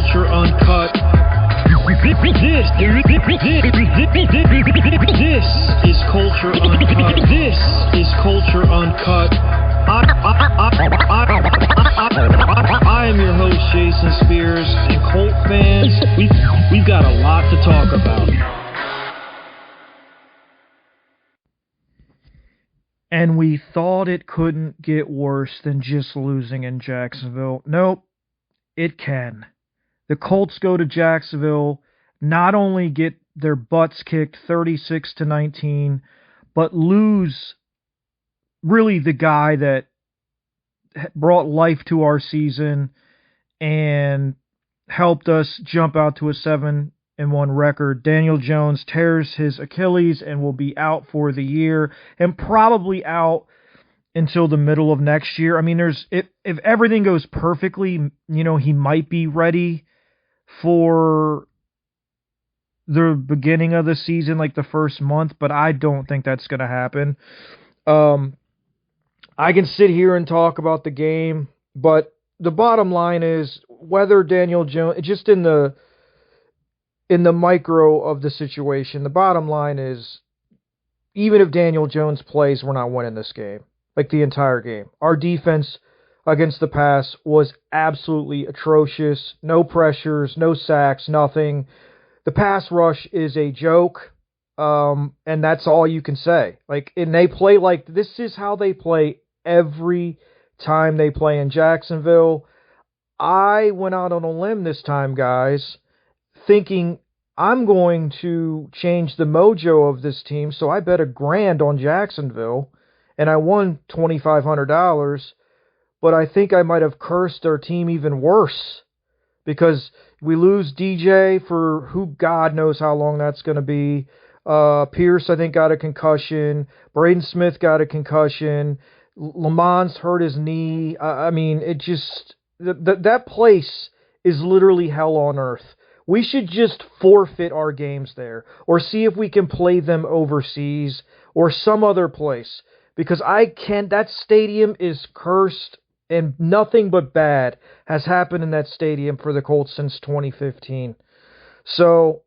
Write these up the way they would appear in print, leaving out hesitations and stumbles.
Culture Uncut. This is Culture Uncut. This is Culture Uncut. I am your host, Jason Spears, and Colt fans, we've got a lot to talk about. And we thought it couldn't get worse than just losing in Jacksonville. Nope, it can. The Colts go to Jacksonville, not only get their butts kicked 36-19, but lose really the guy that brought life to our season and helped us jump out to a 7-1 record. Daniel Jones tears his Achilles and will be out for the year and probably out until the middle of next year. I mean, if everything goes perfectly, he might be ready for the beginning of the season, like the first month, but I don't think that's going to happen. I can sit here and talk about the game, but the bottom line is whether Daniel Jones, just in the micro of the situation, the bottom line is even if Daniel Jones plays, we're not winning this game, like the entire game. Our defense against the pass was absolutely atrocious. No pressures, no sacks, nothing. The pass rush is a joke, and that's all you can say. And they play like this is how they play every time they play in Jacksonville. I went out on a limb this time, guys, thinking I'm going to change the mojo of this team, so I bet $1,000 on Jacksonville, and I won $2,500. But I think I might have cursed our team even worse because we lose DJ for who God knows how long that's going to be. Pierce, I think, got a concussion. Braden Smith got a concussion. Lamont's hurt his knee. I mean, it just... That place is literally hell on earth. We should just forfeit our games there or see if we can play them overseas or some other place because that stadium is cursed. And nothing but bad has happened in that stadium for the Colts since 2015. So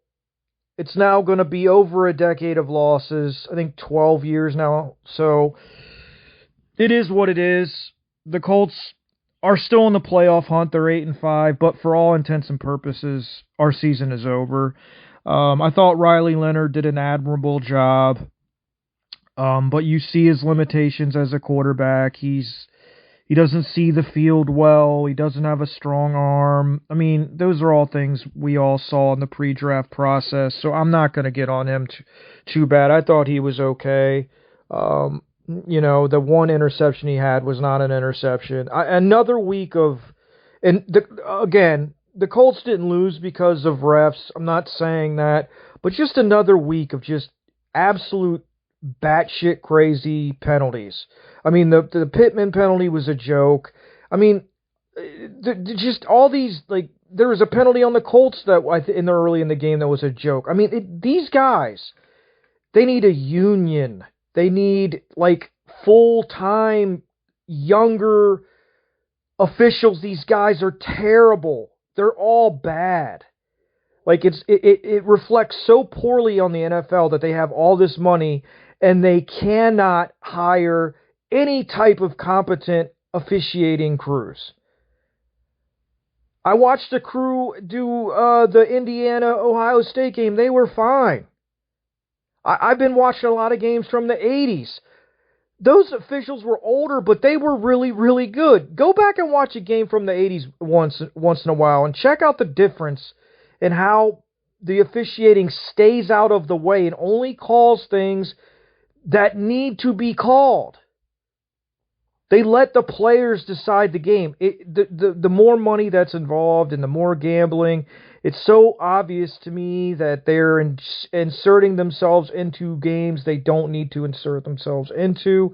it's now going to be over a decade of losses. I think 12 years now. So it is what it is. The Colts are still in the playoff hunt. They're 8-5, but for all intents and purposes, our season is over. I thought Riley Leonard did an admirable job. But you see his limitations as a quarterback. He doesn't see the field well. He doesn't have a strong arm. I mean, those are all things we all saw in the pre-draft process, so I'm not going to get on him too bad. I thought he was okay. The one interception he had was not an interception. Another week of... the Colts didn't lose because of refs. I'm not saying that. But just another week of just absolute batshit crazy penalties. I mean, the Pittman penalty was a joke. I mean, just all these, there was a penalty on the Colts that early in the game that was a joke. I mean, these guys, they need a union. They need, full-time, younger officials. These guys are terrible. They're all bad. It reflects so poorly on the NFL that they have all this money and they cannot hire any type of competent officiating crews. I watched a crew do the Indiana-Ohio State game. They were fine. I've been watching a lot of games from the 80s. Those officials were older, but they were really, really good. Go back and watch a game from the 80s once in a while and check out the difference in how the officiating stays out of the way and only calls things that need to be called. They let the players decide the game. The more money that's involved and the more gambling, it's so obvious to me that they're inserting themselves into games they don't need to insert themselves into.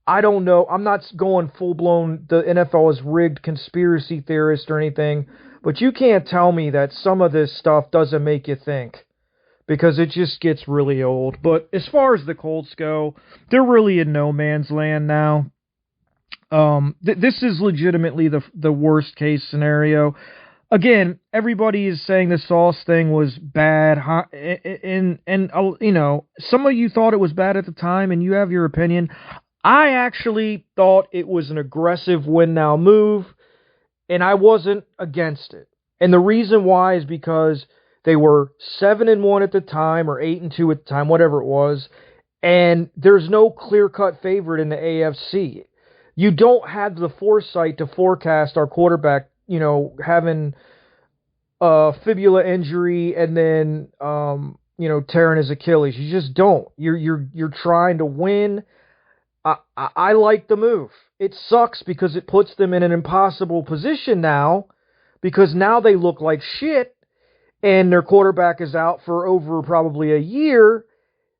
I don't know. I'm not going full-blown, the NFL is rigged conspiracy theorist or anything, but you can't tell me that some of this stuff doesn't make you think. Because it just gets really old. But as far as the Colts go, they're really in no man's land now. This is legitimately the worst case scenario. again, everybody is saying the Sauce thing was bad, and some of you thought it was bad at the time, and you have your opinion. I actually thought it was an aggressive win now move, and I wasn't against it. And the reason why is because they were 7-1 at the time, or 8-2 at the time, whatever it was, and there's no clear-cut favorite in the AFC. You don't have the foresight to forecast our quarterback, having a fibula injury and then, tearing his Achilles. You just don't. You're trying to win. I like the move. It sucks because it puts them in an impossible position now, because now they look like shit, and their quarterback is out for over probably a year.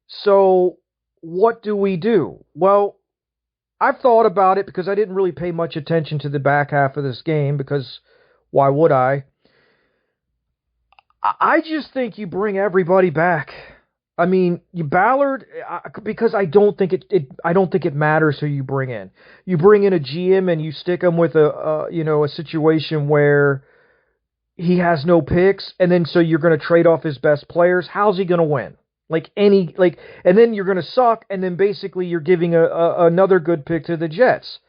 So what do we do? Well, I've thought about it because I didn't really pay much attention to the back half of this game, because why would I? I just think you bring everybody back. I mean, you Ballard, because I don't think it matters who you bring in. You bring in a GM and you stick him with a situation where he has no picks, and then so you're going to trade off his best players. How's he going to win? And then you're going to suck, and then basically you're giving another good pick to the Jets.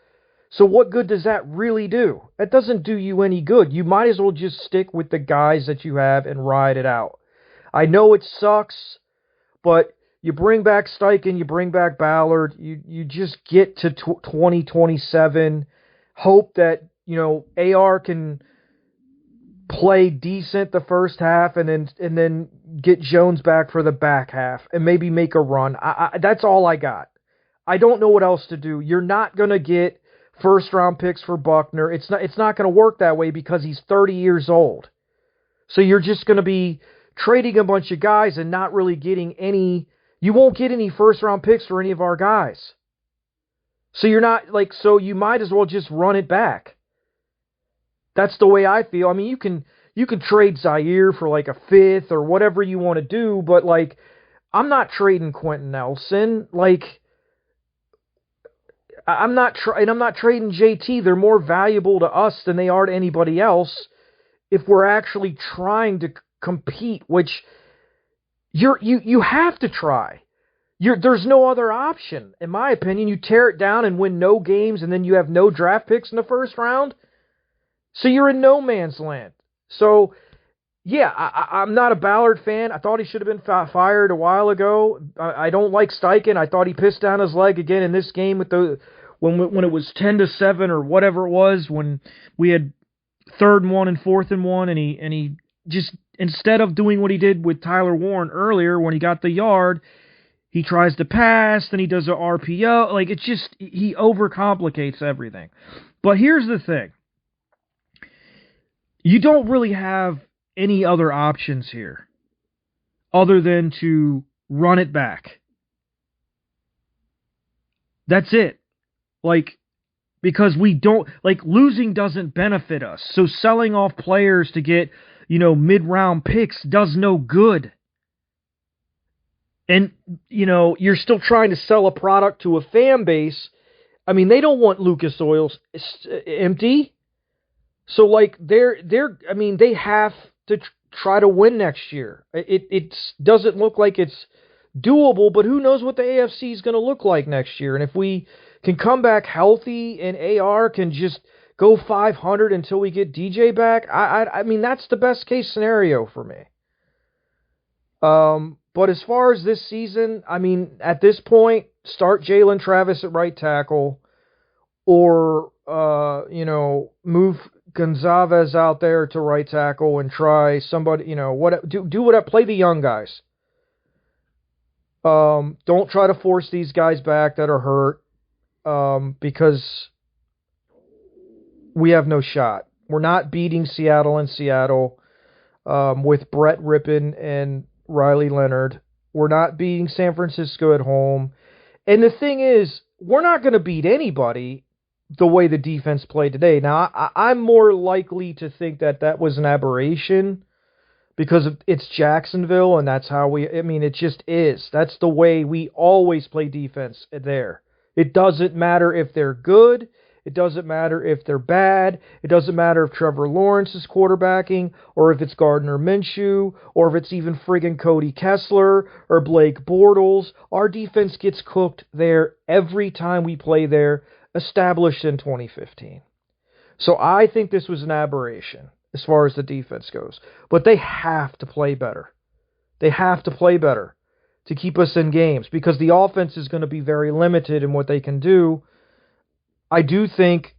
So what good does that really do? That doesn't do you any good. You might as well just stick with the guys that you have and ride it out. I know it sucks, but you bring back Steichen, you bring back Ballard, you just get to 2027, hope that, AR can play decent the first half, and then get Jones back for the back half and maybe make a run. That's all I got. I don't know what else to do. You're not going to get first round picks for Buckner. It's not going to work that way because he's 30 years old. So you're just going to be trading a bunch of guys and not really getting any. You won't get any first round picks for any of our guys. So so you might as well just run it back. That's the way I feel. I mean, you can trade Zaire for like a fifth or whatever you want to do, but I'm not trading Quentin Nelson. I'm not trading JT. They're more valuable to us than they are to anybody else if we're actually trying to compete, which you have to try. There's no other option, in my opinion. You tear it down and win no games, and then you have no draft picks in the first round. So you're in no man's land. So, yeah, I'm not a Ballard fan. I thought he should have been fired a while ago. I don't like Steichen. I thought he pissed down his leg again in this game with when it was 10-7 or whatever it was, when we had 3rd and 1 and 4th and 1, and he just, instead of doing what he did with Tyler Warren earlier when he got the yard, he tries to pass, then he does an RPO. He overcomplicates everything. But here's the thing. You don't really have any other options here other than to run it back. That's it. Because we don't, losing doesn't benefit us. So selling off players to get, mid-round picks does no good. And, you're still trying to sell a product to a fan base. I mean, they don't want Lucas Oil's empty. So, they have to try to win next year. It doesn't look like it's doable, but who knows what the AFC is going to look like next year. And if we can come back healthy and AR can just go 500 until we get DJ back, I mean, that's the best case scenario for me. But as far as this season, I mean, at this point, start Jalen Travis at right tackle, or, move Gonzalez out there to right tackle and try somebody, play the young guys. Don't try to force these guys back that are hurt, because we have no shot. We're not beating Seattle in Seattle, with Brett Rippon and Riley Leonard. We're not beating San Francisco at home. And the thing is, we're not going to beat anybody the way the defense played today. Now, I'm more likely to think that was an aberration because it's Jacksonville, and that's how it just is. That's the way we always play defense there. It doesn't matter if they're good. It doesn't matter if they're bad. It doesn't matter if Trevor Lawrence is quarterbacking, or if it's Gardner Minshew, or if it's even friggin' Cody Kessler or Blake Bortles. Our defense gets cooked there every time we play there, established in 2015. So I think this was an aberration as far as the defense goes. But they have to play better. They have to play better to keep us in games, because the offense is going to be very limited in what they can do. I do think,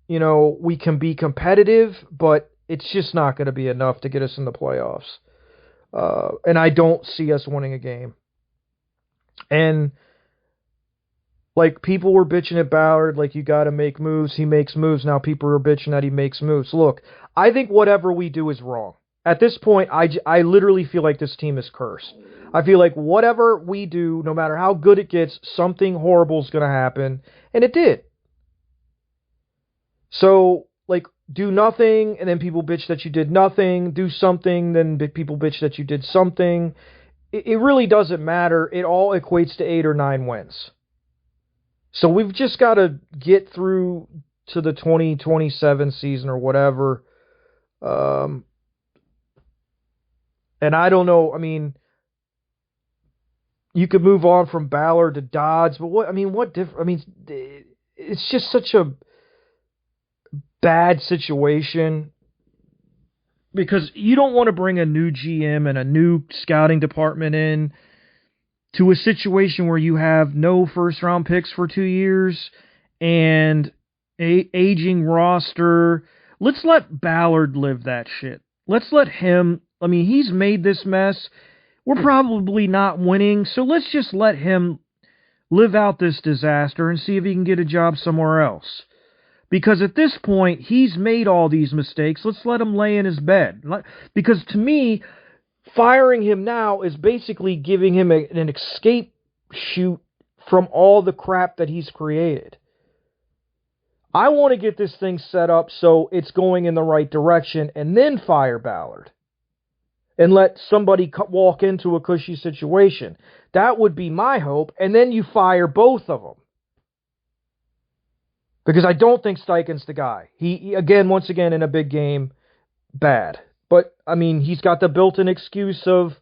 we can be competitive, but it's just not going to be enough to get us in the playoffs. And I don't see us winning a game. And like, people were bitching at Ballard, like, you got to make moves. He makes moves. Now people are bitching that he makes moves. Look, I think whatever we do is wrong. At this point, I literally feel like this team is cursed. I feel like whatever we do, no matter how good it gets, something horrible is going to happen. And it did. So, like, do nothing, and then people bitch that you did nothing. Do something, then people bitch that you did something. It really doesn't matter. It all equates to 8 or 9 wins. So we've just got to get through to the 2027 season or whatever. And I don't know, I mean, you could move on from Ballard to Dodds, but it's just such a bad situation, because you don't want to bring a new GM and a new scouting department in to a situation where you have no first-round picks for 2 years and aging roster. Let's let Ballard live that shit. Let's let him. I mean, he's made this mess. We're probably not winning, so let's just let him live out this disaster and see if he can get a job somewhere else. Because at this point, he's made all these mistakes. Let's let him lay in his bed. Because to me, firing him now is basically giving him an escape chute from all the crap that he's created. I want to get this thing set up so it's going in the right direction, and then fire Ballard. And let somebody walk into a cushy situation. That would be my hope. And then you fire both of them. Because I don't think Steichen's the guy. He once again, in a big game, bad. But, I mean, he's got the built-in excuse of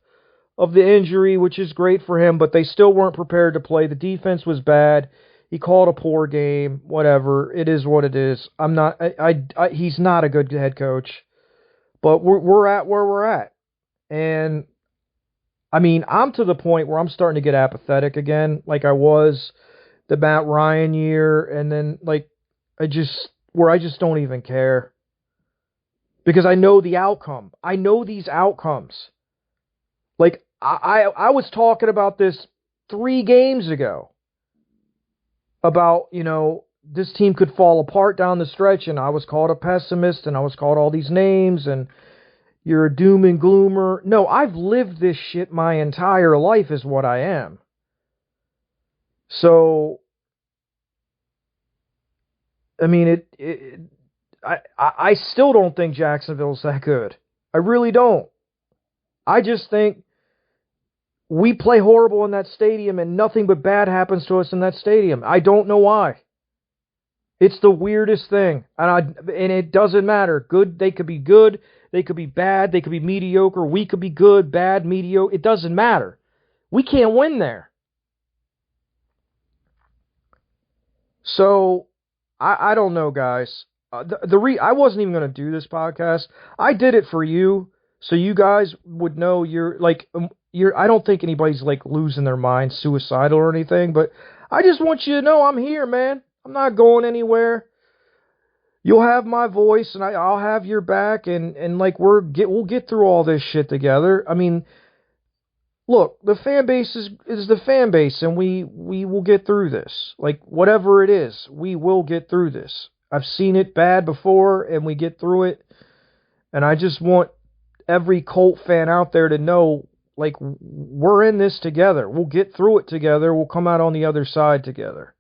the injury, which is great for him, but they still weren't prepared to play. The defense was bad. He called a poor game. Whatever. It is what it is. He's not a good head coach. But we're at where we're at. And, I mean, I'm to the point where I'm starting to get apathetic again, like I was the Matt Ryan year, and then, like, I just don't even care. Because I know the outcome. I know these outcomes. Like, I was talking about this 3 games ago. About, this team could fall apart down the stretch, and I was called a pessimist, and I was called all these names, and you're a doom and gloomer. No, I've lived this shit my entire life is what I am. So, I mean, I still don't think Jacksonville's that good. I really don't. I just think we play horrible in that stadium and nothing but bad happens to us in that stadium. I don't know why. It's the weirdest thing. And it doesn't matter. They could be good. They could be bad. They could be mediocre. We could be good, bad, mediocre. It doesn't matter. We can't win there. So, I don't know, guys. I wasn't even going to do this podcast. I did it for you, so you guys would know I don't think anybody's like losing their mind, suicidal or anything, but I just want you to know I'm here, man. I'm not going anywhere. You'll have my voice, and I'll have your back, and like we'll get through all this shit together. I mean, look, the fan base is the fan base, and we will get through this. Like, whatever it is, we will get through this. I've seen it bad before, and we get through it. And I just want every Colt fan out there to know, like, we're in this together. We'll get through it together. We'll come out on the other side together.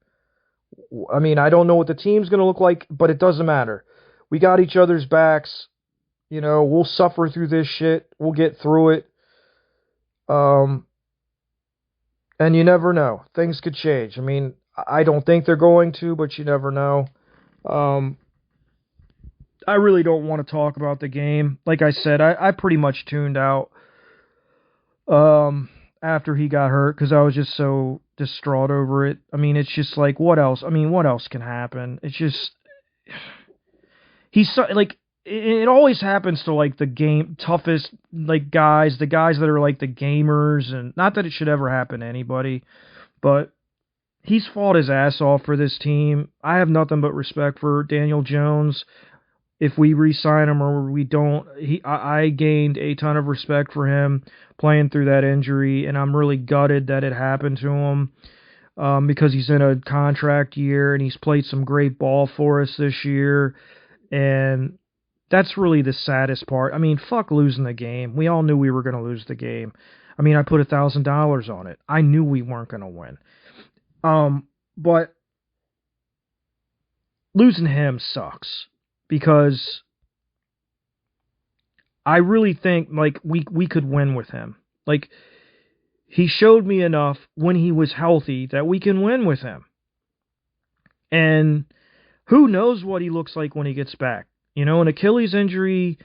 I mean, I don't know what the team's going to look like, but it doesn't matter. We got each other's backs. We'll suffer through this shit. We'll get through it. And you never know. Things could change. I mean, I don't think they're going to, but you never know. I really don't want to talk about the game. Like I said, I pretty much tuned out after he got hurt because I was just so distraught over it. I mean, it's just like, what else? I mean, what else can happen? It's just he's so, like it always happens to like the game toughest like guys, the guys that are like the gamers, and not that it should ever happen to anybody, but he's fought his ass off for this team. I have nothing but respect for Daniel Jones. If we re-sign him or we don't, I gained a ton of respect for him playing through that injury, and I'm really gutted that it happened to him because he's in a contract year and he's played some great ball for us this year, and that's really the saddest part. I mean, fuck losing the game. We all knew we were going to lose the game. I mean, I put $1,000 on it. I knew we weren't going to win. But losing him sucks because I really think like we could win with him. Like he showed me enough when he was healthy that we can win with him. And who knows what he looks like when he gets back. You know, an Achilles injury,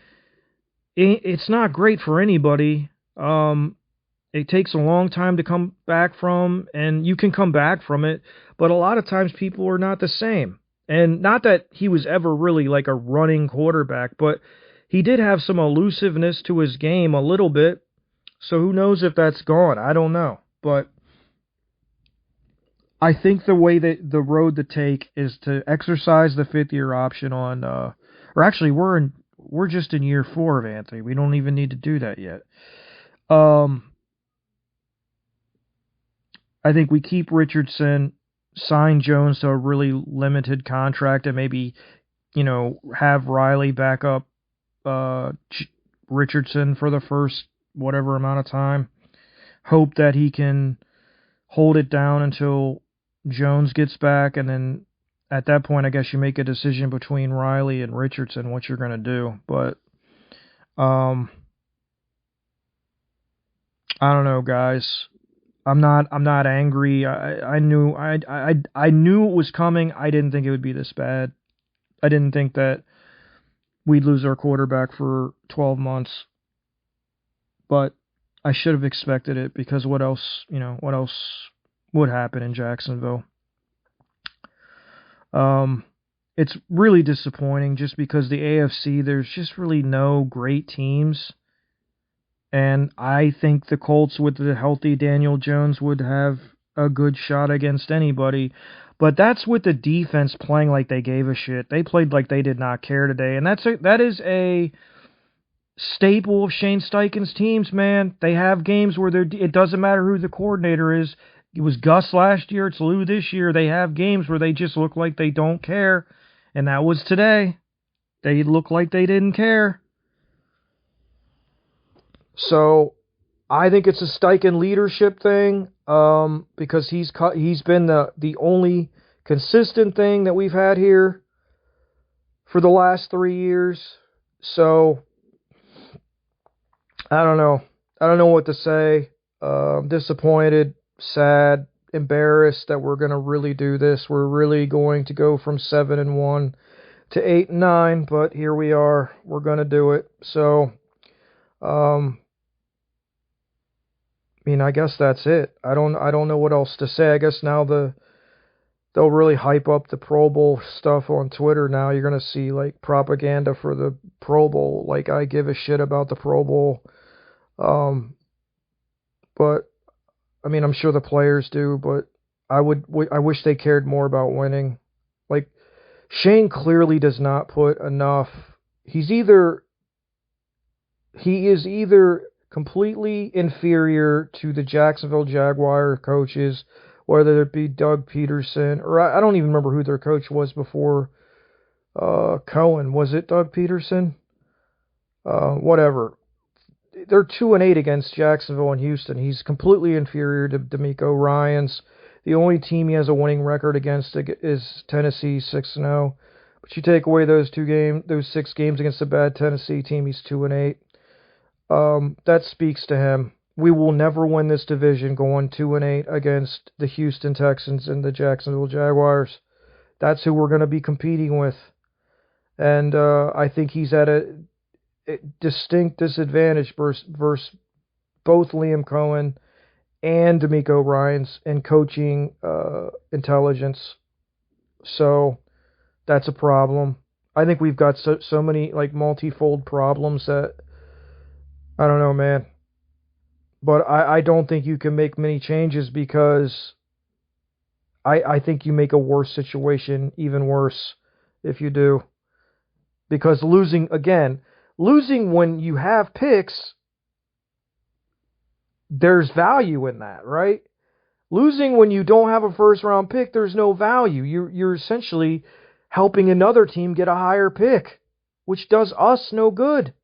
it's not great for anybody. It takes a long time to come back from, and you can come back from it, but a lot of times people are not the same. And not that he was ever really like a running quarterback, but he did have some elusiveness to his game a little bit. So who knows if that's gone? I don't know. But I think the way that the road to take is to exercise the 5th-year option on, or actually we're just in year 4 of Anthony. We don't even need to do that yet. I think we keep Richardson, sign Jones to a really limited contract, and maybe, you know, have Riley back up Richardson for the first whatever amount of time. Hope that he can hold it down until Jones gets back, and then at that point, I guess you make a decision between Riley and Richardson what you're going to do. But I don't know, guys. I'm not angry. I knew it was coming. I didn't think it would be this bad. I didn't think that we'd lose our quarterback for 12 months. But I should have expected it because what else would happen in Jacksonville? It's really disappointing just because the AFC, there's just really no great teams. And I think the Colts, with the healthy Daniel Jones, would have a good shot against anybody. But that's with the defense playing like they gave a shit. They played like they did not care today. And that is a staple of Shane Steichen's teams, man. They have games where it doesn't matter who the coordinator is. It was Gus last year. It's Lou this year. They have games where they just look like they don't care. And that was today. They look like they didn't care. So I think it's a Steichen leadership thing, because he's been the only consistent thing that we've had here for the last 3 years. So I don't know. I don't know what to say. Disappointed, sad, embarrassed that we're going to really do this. We're really going to go from 7-1 to 8-9, but here we are. We're going to do it. So, I mean, I guess that's it. I don't know what else to say. I guess now they'll really hype up the Pro Bowl stuff on Twitter. Now you're gonna see like propaganda for the Pro Bowl. Like I give a shit about the Pro Bowl, but I mean, I'm sure the players do. But I wish they cared more about winning. Like Shane clearly does not put enough. He is either completely inferior to the Jacksonville Jaguar coaches, whether it be Doug Peterson, or I don't even remember who their coach was before Cohen. Was it Doug Peterson? Whatever. They're 2-8 against Jacksonville and Houston. He's completely inferior to DeMeco Ryans. The only team he has a winning record against is Tennessee, 6-0. But you take away those 6 games against a bad Tennessee team, he's 2-8. That speaks to him. We will never win this division going 2-8 against the Houston Texans and the Jacksonville Jaguars. That's who we're going to be competing with. And I think he's at a distinct disadvantage versus both Liam Cohen and D'Amico Ryans in coaching intelligence. So that's a problem. I think we've got so many like multifold problems that I don't know, man. But I don't think you can make many changes because I think you make a worse situation even worse if you do. Because losing when you have picks, there's value in that, right? Losing when you don't have a first round pick, there's no value. You're essentially helping another team get a higher pick, which does us no good.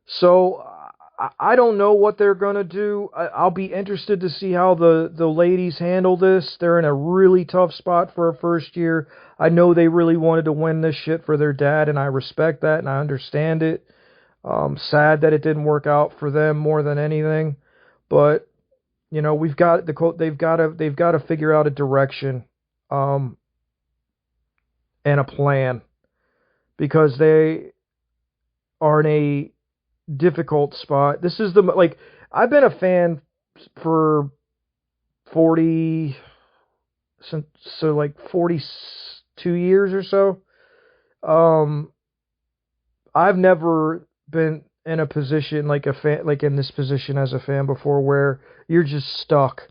So I don't know what they're going to do. I'll be interested to see how the ladies handle this. They're in a really tough spot for a first year. I know they really wanted to win this shit for their dad, and I respect that, and I understand it. Sad that it didn't work out for them more than anything. But, you know, they've got to figure out a direction and a plan because they are in a difficult spot. This is I've been a fan for 42 years or so. I've never been in a position in this position as a fan before where you're just stuck.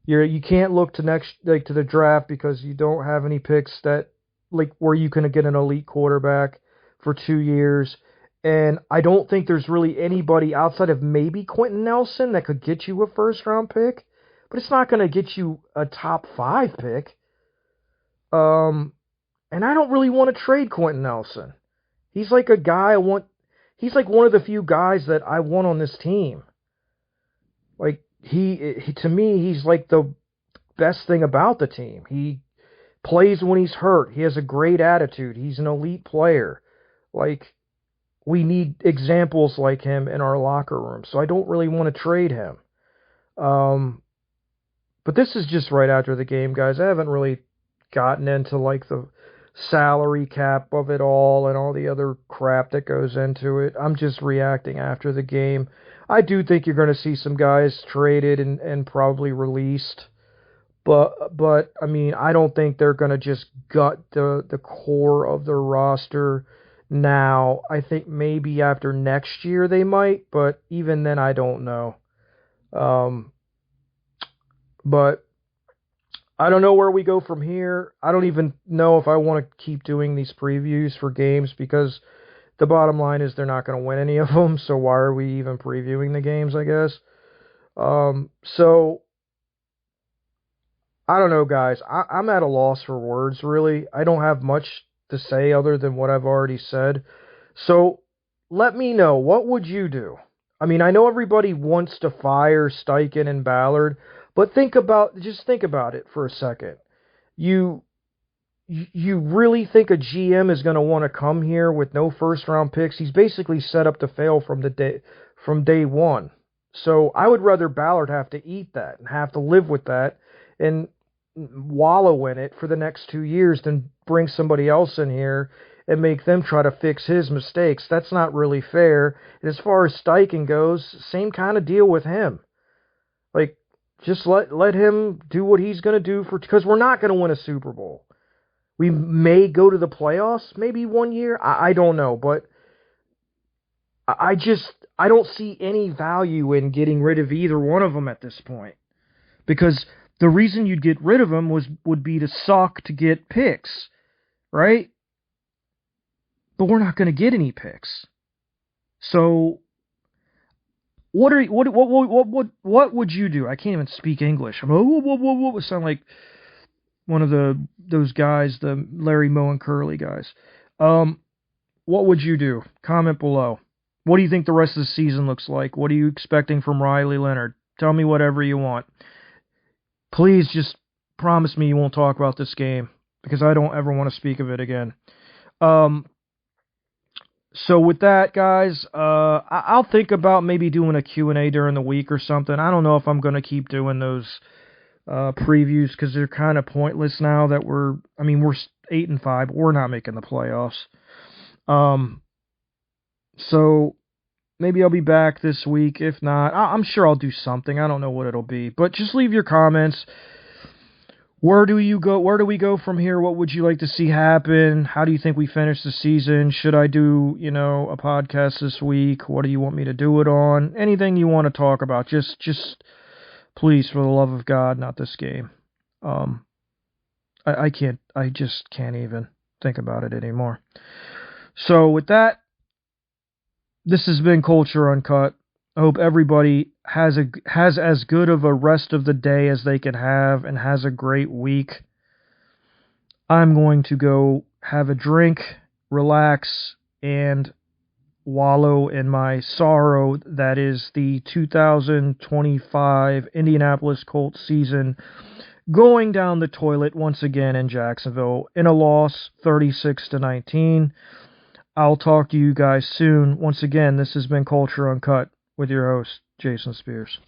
You can't look to to the draft because you don't have any picks that where you can get an elite quarterback for 2 years. And I don't think there's really anybody outside of maybe Quentin Nelson that could get you a first-round pick. But it's not going to get you a top 5 pick. And I don't really want to trade Quentin Nelson. He's like a guy he's like one of the few guys that I want on this team. Like, he to me, he's like the best thing about the team. He plays when he's hurt. He has a great attitude. He's an elite player. Like, we need examples like him in our locker room, so I don't really want to trade him. But this is just right after the game, guys. I haven't really gotten into the salary cap of it all and all the other crap that goes into it. I'm just reacting after the game. I do think you're going to see some guys traded and probably released. But I mean, I don't think they're going to just gut the core of their roster now. I think maybe after next year they might, but even then I don't know. But I don't know where we go from here. I don't even know if I want to keep doing these previews for games because the bottom line is they're not going to win any of them, so why are we even previewing the games, I guess? So I don't know, guys. I'm at a loss for words, really. I don't have much to say other than what I've already said. So let me know, what would you do? I mean, I know everybody wants to fire Steichen and Ballard, but think about it for a second. You really think a GM is going to want to come here with no first round picks? He's basically set up to fail from day one. So I would rather Ballard have to eat that and have to live with that and wallow in it for the next 2 years than bring somebody else in here and make them try to fix his mistakes. That's not really fair. And as far as Steichen goes, same kind of deal with him. Like, just let him do what he's going to do because we're not going to win a Super Bowl. We may go to the playoffs maybe one year. I don't know, but I don't see any value in getting rid of either one of them at this point. Because the reason you'd get rid of them would be to suck to get picks, right? But we're not going to get any picks. So what would you do? I can't even speak English. What sound like one of those guys, the Larry Moe and Curly guys. What would you do? Comment below. What do you think the rest of the season looks like? What are you expecting from Riley Leonard? Tell me whatever you want. Please just promise me you won't talk about this game because I don't ever want to speak of it again. So with that, guys, I'll think about maybe doing a Q&A during the week or something. I don't know if I'm going to keep doing those previews because they're kind of pointless now that we're 8-5. We're not making the playoffs. So maybe I'll be back this week. If not, I'm sure I'll do something. I don't know what it'll be, but just leave your comments. Where do we go from here? What would you like to see happen? How do you think we finish the season? Should I do, a podcast this week? What do you want me to do it on? Anything you want to talk about? Just please, for the love of God, not this game. I just can't even think about it anymore. So with that, this has been Culture Uncut. I hope everybody has as good of a rest of the day as they can have and has a great week. I'm going to go have a drink, relax, and wallow in my sorrow that is the 2025 Indianapolis Colts season going down the toilet once again in Jacksonville in a loss 36-19. I'll talk to you guys soon. Once again, this has been Culture Uncut with your host, Jason Spears.